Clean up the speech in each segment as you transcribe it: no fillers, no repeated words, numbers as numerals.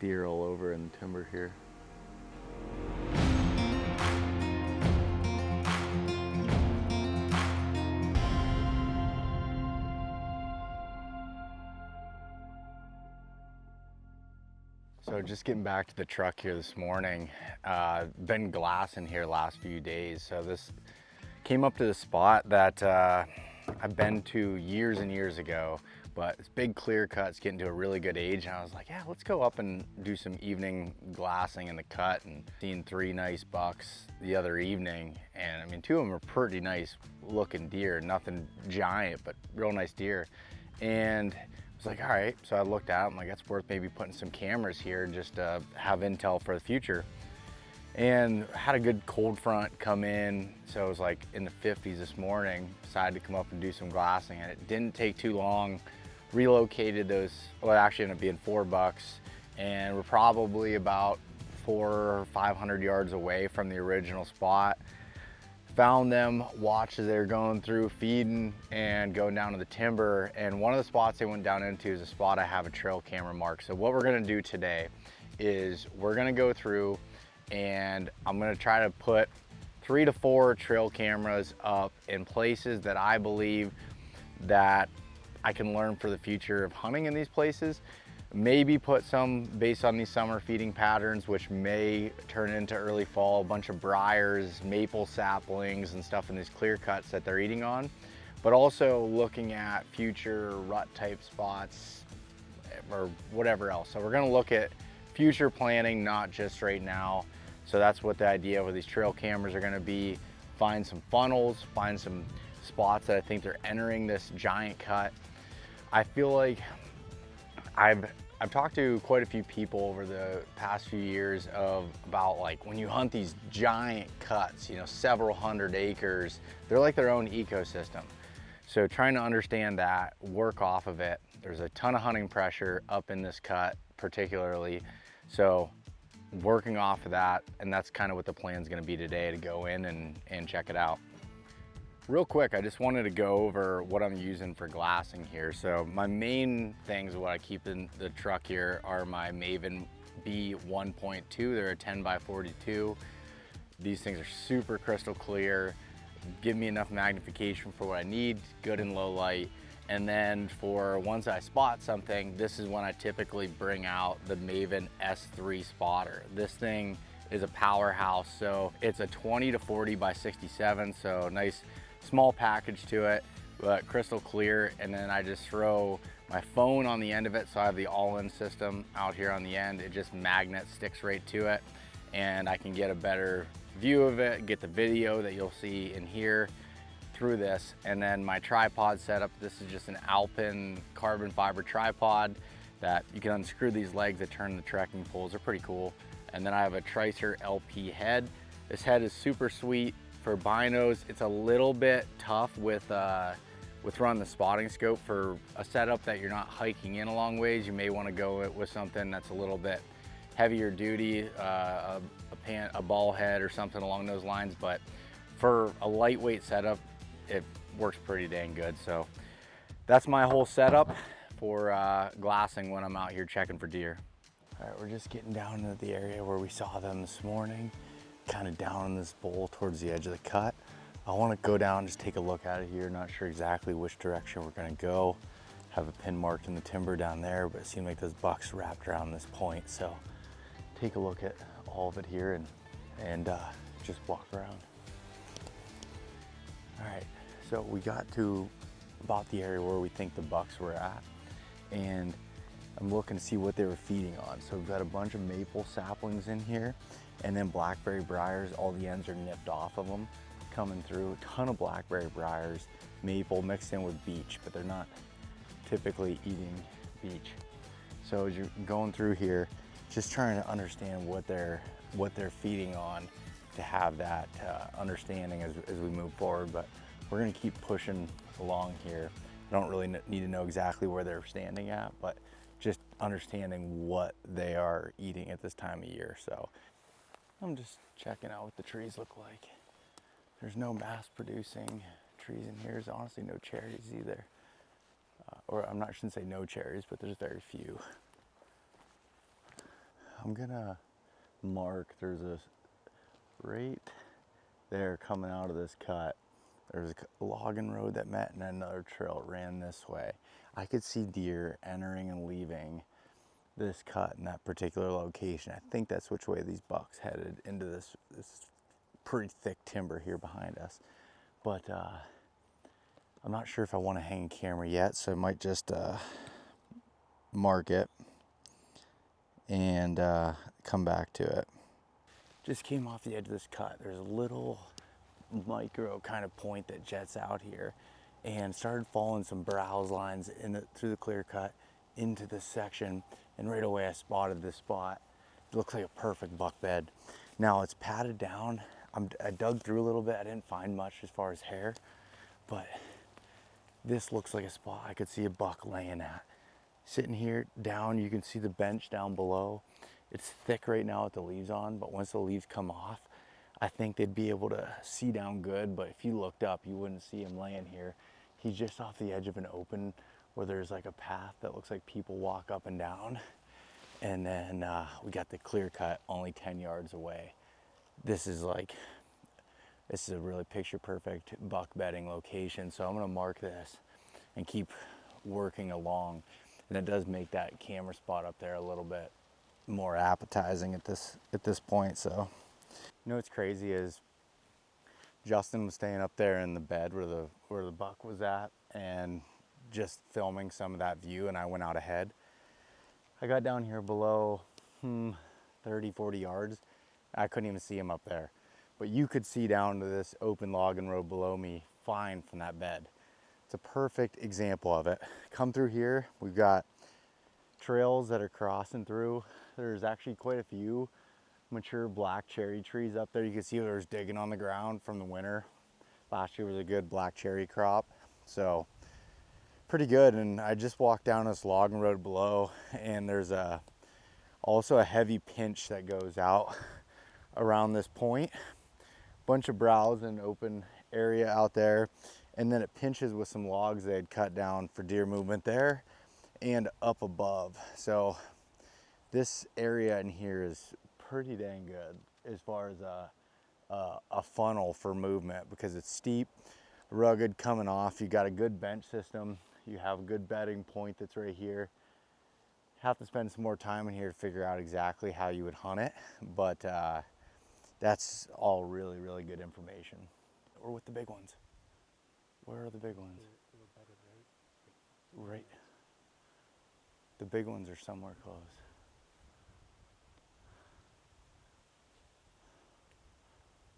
deer all over in the timber here. So just getting back to the truck here this morning, been glassing here last few days. So this came up to the spot that I've been to years and years ago, but it's big clear cut's getting to a really good age. And I was like, yeah, let's go up and do some evening glassing in the cut, and seen 3 nice bucks the other evening. And I mean, 2 of them are pretty nice looking deer, nothing giant, but real nice deer. And I was like, all right, so I looked out, I'm like, that's worth maybe putting some cameras here just to have intel for the future. And had a good cold front come in, so it was like in the 50s this morning. Decided to come up and do some glassing, and it didn't take too long. Relocated those, well, it actually ended up being 4 bucks, and we're probably about 400 or 500 yards away from the original spot. Found them, watched as they were going through, feeding and going down to the timber. And one of the spots they went down into is a spot I have a trail camera mark. So what we're gonna do today is we're gonna go through and I'm gonna try to put 3 to 4 trail cameras up in places that I believe that I can learn for the future of hunting in these places. Maybe put some based on these summer feeding patterns, which may turn into early fall, a bunch of briars, maple saplings and stuff in these clear cuts that they're eating on, but also looking at future rut type spots or whatever else. So we're gonna look at future planning, not just right now. So that's what the idea with these trail cameras are gonna be. Find some funnels, find some spots that I think they're entering this giant cut. I feel like I've talked to quite a few people over the past few years about like when you hunt these giant cuts, you know, several hundred acres, they're like their own ecosystem. So trying to understand that, work off of it. There's a ton of hunting pressure up in this cut particularly. So working off of that, and that's kind of what the plan is going to be today, to go in and check it out. Real quick, I just wanted to go over what I'm using for glassing here. So my main things, what I keep in the truck here, are my Maven B 1.2. They're a 10x42. These things are super crystal clear, give me enough magnification for what I need, good in low light. And then for once I spot something, this is when I typically bring out the Maven S3 spotter. This thing is a powerhouse. So it's a 20 to 40 by 67, so nice small package to it, but crystal clear. And then I just throw my phone on the end of it, so I have the all-in system out here on the end. It just magnet sticks right to it, and I can get a better view of it, get the video that you'll see in here through this. And then my tripod setup, this is just an Alpine carbon fiber tripod that you can unscrew these legs that turn the trekking poles. They're pretty cool. And then I have a Tricer LP head. This head is super sweet. For binos, it's a little bit tough with running the spotting scope. For a setup that you're not hiking in a long ways, you may want to go with something that's a little bit heavier duty, a ball head or something along those lines. But for a lightweight setup, it works pretty dang good. So that's my whole setup for glassing when I'm out here checking for deer. All right, we're just getting down into the area where we saw them this morning, kind of down in this bowl towards the edge of the cut. I want to go down and just take a look at it here. Not sure exactly which direction we're going to go. Have a pin marked in the timber down there, but it seemed like those bucks wrapped around this point. So take a look at all of it here and just walk around. All right, so we got to about the area where we think the bucks were at, and I'm looking to see what they were feeding on. So we've got a bunch of maple saplings in here, and then blackberry briars. All the ends are nipped off of them coming through. A ton of blackberry briars, maple mixed in with beech, but they're not typically eating beech. So as you're going through here, just trying to understand what they're feeding on, to have that understanding as we move forward. But we're gonna keep pushing along here. I don't really need to know exactly where they're standing at, but just understanding what they are eating at this time of year. So I'm just checking out what the trees look like. There's no mass producing trees in here. There's honestly no cherries either. Or I shouldn't say no cherries, but there's very few. I'm gonna mark, there's a, right there coming out of this cut, there's a logging road that met and another trail ran this way. I could see deer entering and leaving this cut in that particular location. I think that's which way these bucks headed, into this pretty thick timber here behind us. But I'm not sure if I want to hang camera yet, so I might just mark it and come back to it. Just came off the edge of this cut. There's a little micro kind of point that jets out here, and started following some browse lines through the clear cut into this section, and right away I spotted this spot. It looks like a perfect buck bed. Now it's padded down. I dug through a little bit. I didn't find much as far as hair, but this looks like a spot I could see a buck laying at. Sitting here down, you can see the bench down below. It's thick right now with the leaves on, but once the leaves come off, I think they'd be able to see down good. But if you looked up, you wouldn't see him laying here. He's just off the edge of an open where there's like a path that looks like people walk up and down. And then we got the clear cut only 10 yards away. This is a really picture perfect buck bedding location. So I'm gonna mark this and keep working along. And it does make that camera spot up there a little bit more appetizing at this point. So, you know what's crazy is Justin was staying up there in the bed where the buck was at and just filming some of that view, and I went out ahead. I got down here below 30, 40 yards. I couldn't even see him up there, but you could see down to this open logging road below me fine from that bed. It's a perfect example of it. Come through here, we've got trails that are crossing through. There's actually quite a few mature black cherry trees up there. You can see there's digging on the ground from the winter. Last year was a good black cherry crop, so pretty good. And I just walked down this logging road below, and there's also a heavy pinch that goes out around this point. Bunch of browse and open area out there, and then it pinches with some logs they had cut down for deer movement there and up above. So this area in here is pretty dang good as far as a funnel for movement, because it's steep, rugged coming off. You got a good bench system. You have a good bedding point that's right here. Have to spend some more time in here to figure out exactly how you would hunt it, but that's all really, really good information. Or with the big ones. Where are the big ones? Right. The big ones are somewhere close.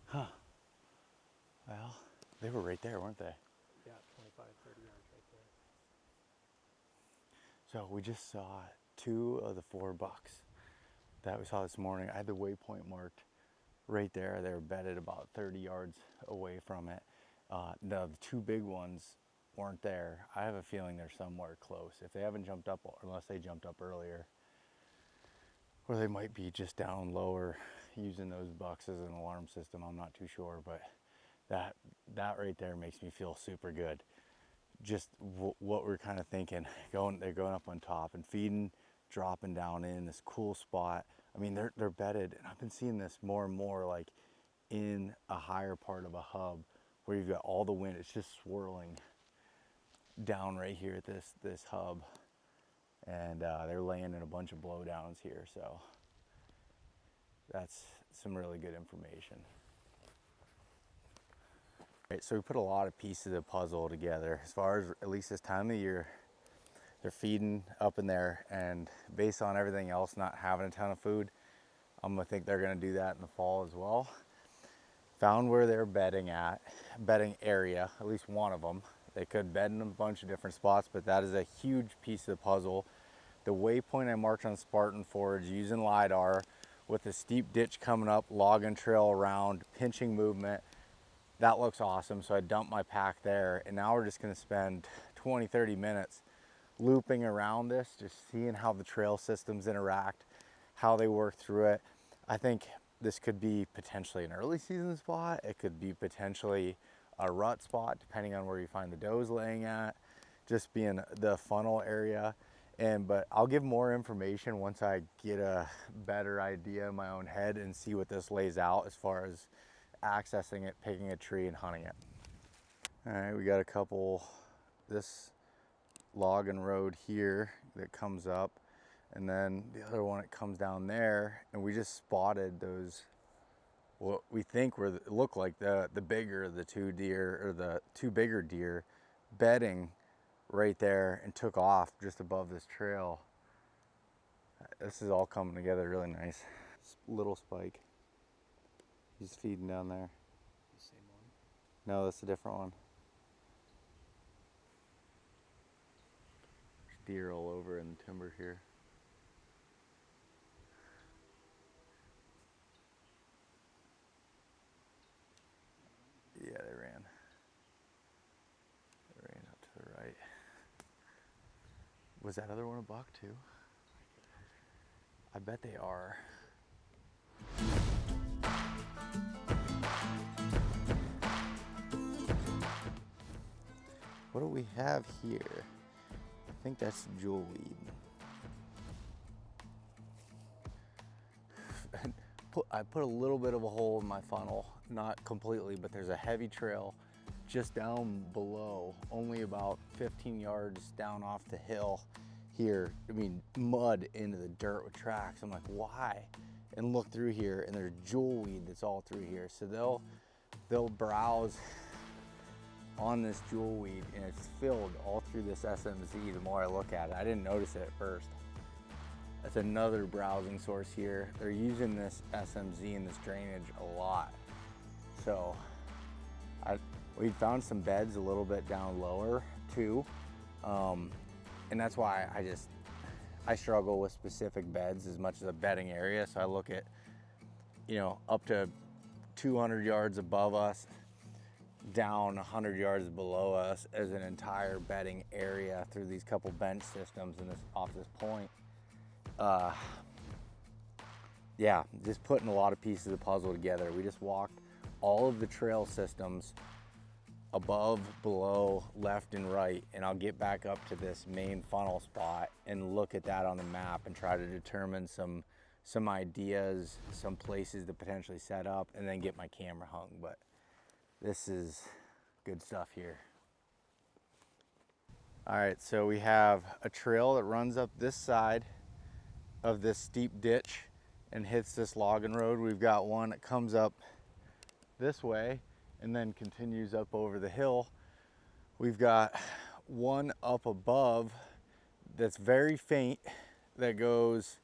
Huh. Well, they were right there, weren't they? Yeah, 25, 30 yards right there. So we just saw 2 of the 4 bucks that we saw this morning. I had the waypoint marked right there. They were bedded about 30 yards away from it. The 2 big ones weren't there. I have a feeling they're somewhere close. If they haven't jumped up, unless they jumped up earlier, or they might be just down lower using those bucks as an alarm system. I'm not too sure, but that right there makes me feel super good. Just what we're kind of thinking. They're going up on top and feeding, dropping down in this cool spot. I mean, they're bedded, and I've been seeing this more and more, like in a higher part of a hub where you've got all the wind. It's just swirling down right here at this hub, and they're laying in a bunch of blowdowns here. So that's some really good information. Right, so we put a lot of pieces of the puzzle together. As far as at least this time of year, they're feeding up in there, and based on everything else not having a ton of food, I'm gonna think they're gonna do that in the fall as well. Found where they're bedding area, at least one of them. They could bed in a bunch of different spots, but that is a huge piece of the puzzle. The waypoint I marked on Spartan Forge using LiDAR with a steep ditch coming up, logging trail around, pinching movement, that looks awesome. So I dumped my pack there, and now we're just gonna spend 20, 30 minutes looping around this, just seeing how the trail systems interact, how they work through it. I think this could be potentially an early season spot. It could be potentially a rut spot, depending on where you find the does laying at, just being the funnel area. But I'll give more information once I get a better idea in my own head and see what this lays out as far as accessing it, picking a tree and hunting it. All right, we got a couple, this logging road here that comes up, and then the other one, it comes down there, and we just spotted those, what we think were, look like the bigger of the two deer, or the two bigger deer bedding right there, and took off just above this trail. This is all coming together really nice. Little spike. He's feeding down there. The same one? No, that's a different one. There's deer all over in the timber here. Yeah, they ran. They ran up to the right. Was that other one a buck too? I bet they are. What do we have here? I think that's jewelweed. I put a little bit of a hole in my funnel, not completely, but there's a heavy trail just down below, only about 15 yards down off the hill here. I mean, mud into the dirt with tracks. I'm like, why? And look through here, and there's jewelweed that's all through here. So they'll browse on this jewelweed, and it's filled all through this SMZ. The more I look at it, I didn't notice it at first. That's another browsing source here. They're using this SMZ and this drainage a lot. So we found some beds a little bit down lower too. And that's why I struggle with specific beds as much as a bedding area. So I look at, you know, up to 200 yards above us, down 100 yards below us as an entire bedding area through these couple bench systems and off this point. Yeah, just putting a lot of pieces of the puzzle together. We just walked all of the trail systems above, below, left, and right, and I'll get back up to this main funnel spot and look at that on the map and try to determine some ideas, some places to potentially set up, and then get my camera hung. But this is good stuff here. All right, so we have a trail that runs up this side of this steep ditch and hits this logging road. We've got one that comes up this way and then continues up over the hill. We've got one up above that's very faint that goes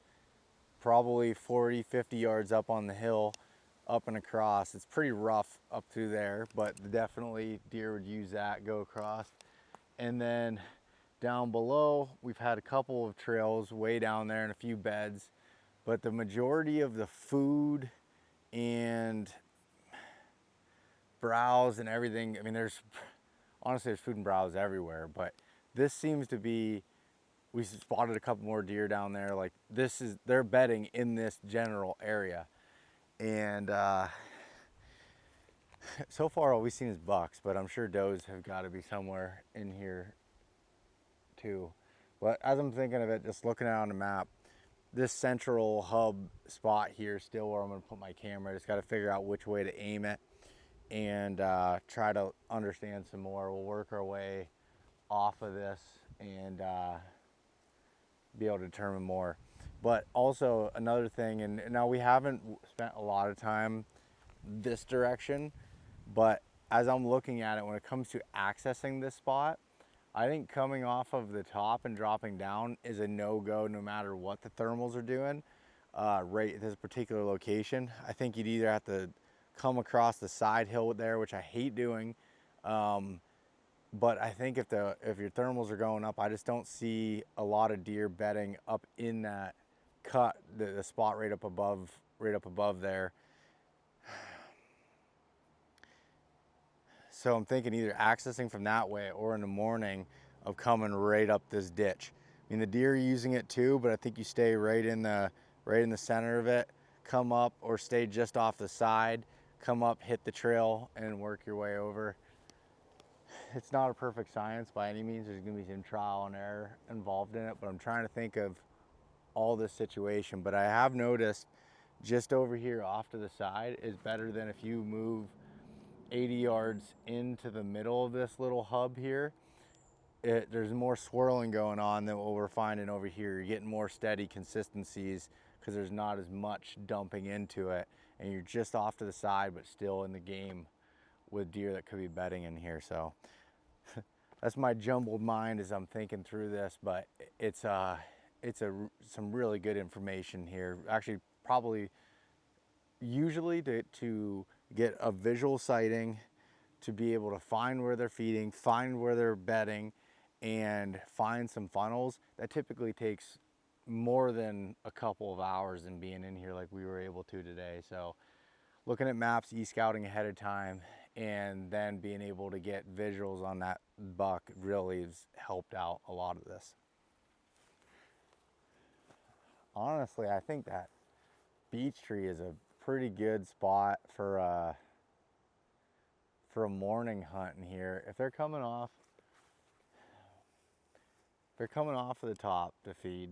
probably 40, 50 yards up on the hill, up and across. It's pretty rough up through there, but definitely deer would use that, go across. And then down below, we've had a couple of trails way down there and a few beds, but the majority of the food and browse and everything, I mean, honestly, there's food and browse everywhere, but this seems to be, we spotted a couple more deer down there. Like they're bedding in this general area. And so far all we've seen is bucks, but I'm sure does have got to be somewhere in here too. But as I'm thinking of it, just looking at it on the map, this central hub spot here is still where I'm gonna put my camera. Just gotta figure out which way to aim it and try to understand some more. We'll work our way off of this and be able to determine more. But also another thing, and now we haven't spent a lot of time this direction, but as I'm looking at it, when it comes to accessing this spot, I think coming off of the top and dropping down is a no-go no matter what the thermals are doing right at this particular location. I think you'd either have to come across the side hill there, which I hate doing, but I think if your thermals are going up, I just don't see a lot of deer bedding up in that cut, the spot right up above there. So I'm thinking either accessing from that way or in the morning of coming right up this ditch. I mean, the deer are using it too, but I think you stay right in the center of it, come up, or stay just off the side, come up, hit the trail, and work your way over. it's not a perfect science by any means. There's gonna be some trial and error involved in it, but I'm trying to think of all this situation. But I have noticed just over here off to the side is better than if you move 80 yards into the middle of this little hub here. There's more swirling going on than what we're finding over here. You're getting more steady consistencies because there's not as much dumping into it, and you're just off to the side but still in the game with deer that could be bedding in here. So that's my jumbled mind as I'm thinking through this, but it's some really good information here. Actually, probably usually to get a visual sighting, to be able to find where they're feeding, find where they're bedding, and find some funnels, that typically takes more than a couple of hours in being in here like we were able to today. So looking at maps, e-scouting ahead of time, and then being able to get visuals on that buck really has helped out a lot of this. Honestly, I think that beech tree is a pretty good spot for a morning hunt in here. If they're coming off of the top to feed,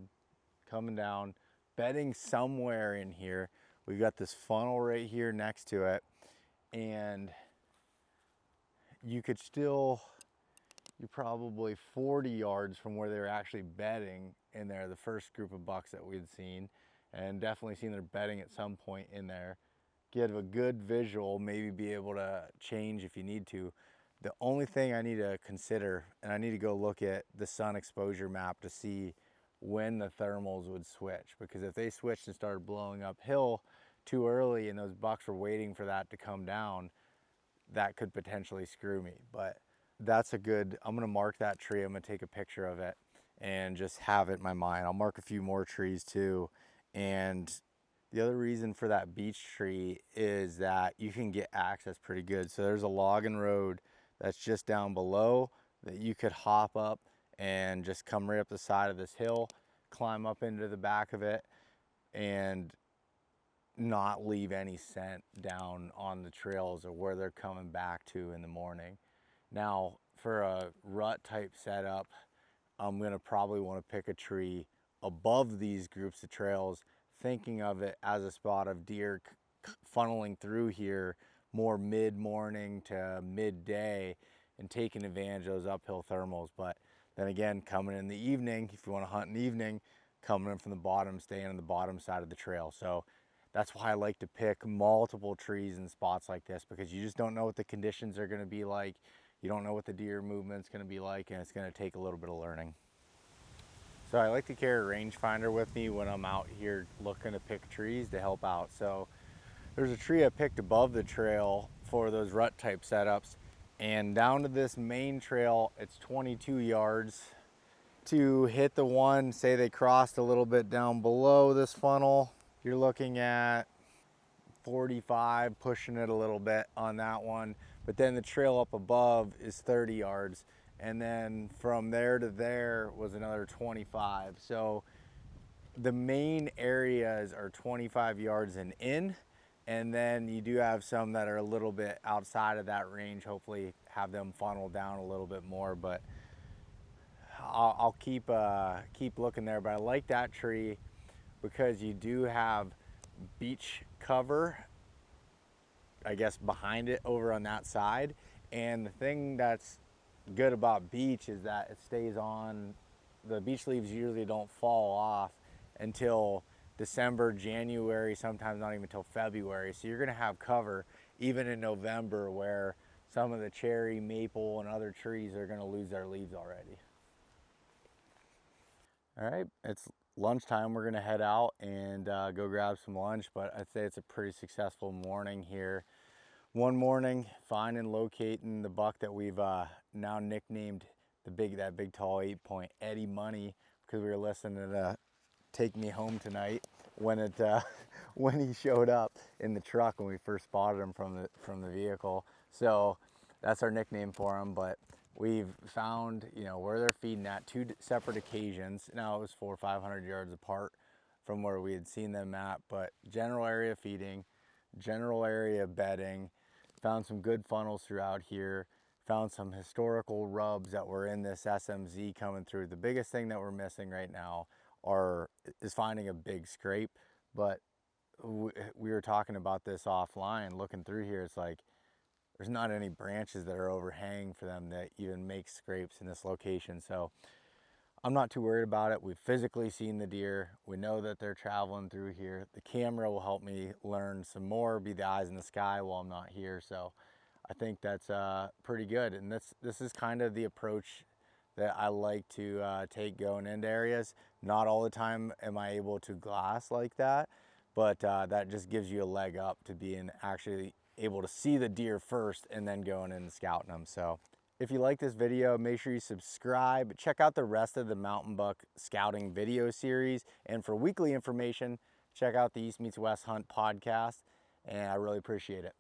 coming down, bedding somewhere in here. We've got this funnel right here next to it, and you're probably 40 yards from where they're actually bedding in there, the first group of bucks that we'd seen, and definitely seen their bedding at some point in there. Get a good visual, maybe be able to change if you need to. The only thing I need to consider, and I need to go look at the sun exposure map to see when the thermals would switch, because if they switched and started blowing uphill too early and those bucks were waiting for that to come down, that could potentially screw me. But that's I'm gonna mark that tree. I'm gonna take a picture of it and just have it in my mind. I'll mark a few more trees too. And the other reason for that beech tree is that you can get access pretty good. So there's a logging road that's just down below that you could hop up and just come right up the side of this hill, climb up into the back of it, and not leave any scent down on the trails or where they're coming back to in the morning. Now, for a rut type setup, I'm gonna probably wanna pick a tree above these groups of trails, thinking of it as a spot of deer funneling through here more mid-morning to midday and taking advantage of those uphill thermals. But then again, coming in the evening, if you want to hunt in the evening, coming in from the bottom, staying on the bottom side of the trail. So that's why I like to pick multiple trees in spots like this, because you just don't know what the conditions are going to be like. You don't know what the deer movement's going to be like, and it's going to take a little bit of learning. So I like to carry a rangefinder with me when I'm out here looking to pick trees to help out. So there's a tree I picked above the trail for those rut type setups, and down to this main trail, it's 22 yards. To hit the one, say they crossed a little bit down below this funnel, you're looking at 45, pushing it a little bit on that one. But then the trail up above is 30 yards. And then from there to there was another 25. So the main areas are 25 yards and in. And then you do have some that are a little bit outside of that range. Hopefully have them funnel down a little bit more, but I'll keep looking there. But I like that tree because you do have beech cover, I guess, behind it over on that side. And the thing that's good about beech is that it stays on. The beech leaves usually don't fall off until December, January, sometimes not even until February. So you're gonna have cover even in November, where some of the cherry, maple, and other trees are gonna lose their leaves already. All right, it's lunchtime. We're gonna head out and go grab some lunch, but I'd say it's a pretty successful morning here. One morning, finding and locating the buck that we've now nicknamed that big tall 8-point Eddie Money, because we were listening to Take Me Home Tonight when when he showed up in the truck when we first spotted him from the vehicle. So that's our nickname for him. But we've found, where they're feeding at 2 separate occasions. Now it was 400 or 500 yards apart from where we had seen them at, but general area feeding, general area bedding. Found some good funnels throughout here. Found some historical rubs that were in this SMZ coming through. The biggest thing that we're missing right now is finding a big scrape, but we were talking about this offline, looking through here. It's like there's not any branches that are overhanging for them to even make scrapes in this location. So I'm not too worried about it. We've physically seen the deer. We know that they're traveling through here. The camera will help me learn some more, be the eyes in the sky while I'm not here. So I think that's pretty good. And this is kind of the approach that I like to take going into areas. Not all the time am I able to glass like that, but that just gives you a leg up to being actually able to see the deer first and then going in and scouting them. So if you like this video, make sure you subscribe. Check out the rest of the Mountain Buck Scouting video series. And for weekly information, check out the East Meets West Hunt podcast. And I really appreciate it.